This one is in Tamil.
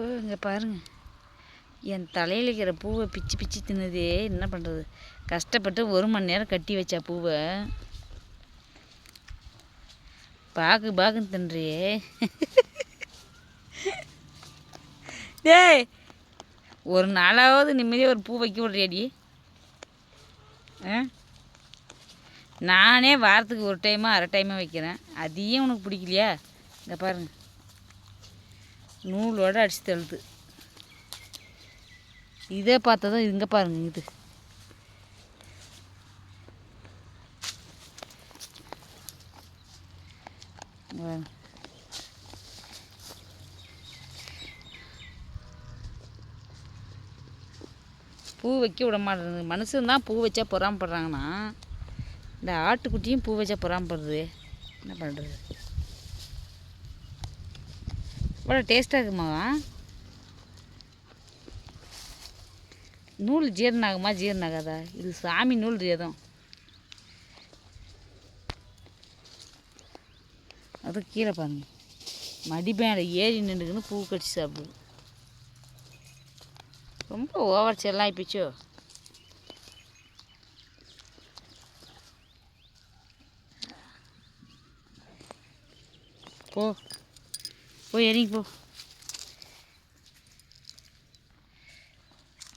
இங்கே பாருங்க, என் தலையில் இருக்கிற பூவை பிச்சு பிச்சு தின்னுதே. என்ன பண்ணுறது? கஷ்டப்பட்டு 1 மணி நேரம் கட்டி வச்சா பூவை பாக்குன்னு தின்றியே. டேய், ஒரு நாளாவது நிம்மதியாக ஒரு பூ வைக்க விட்றியாடி? நானே வாரத்துக்கு 1 டைமோ 1/2 டைமோ வைக்கிறேன். அதையும் உனக்கு பிடிக்கலையா? இங்கே பாருங்க, நூலோடு அடிச்சு தள்ளுது. இதே பார்த்ததும் இங்கே பாருங்க, இது பூ வைக்க விட மாட்டேங்குது. மனுஷன்தான் பூ வச்சா பொறாமப்படுறாங்கன்னா, இந்த ஆட்டுக்குட்டியும் பூ வச்சா பொறாமப்படுது. என்ன பண்ணுறது? இவ்வளோ டேஸ்ட்டாக இருக்குமாவா? நூல் ஜீரணம் ஆகுமா ஜீரணம் ஆகாதா? இது சாமி நூல் ஏதோ. அது கீழே பாருங்க, மடிப்பேன் ஏறி நின்றுக்குன்னு பூ கடிச்சு சாப்பிடுது. ரொம்ப ஓவர் செல்லாம் ஆயிப்போச்சோ. போ போய் எறிங்க போ.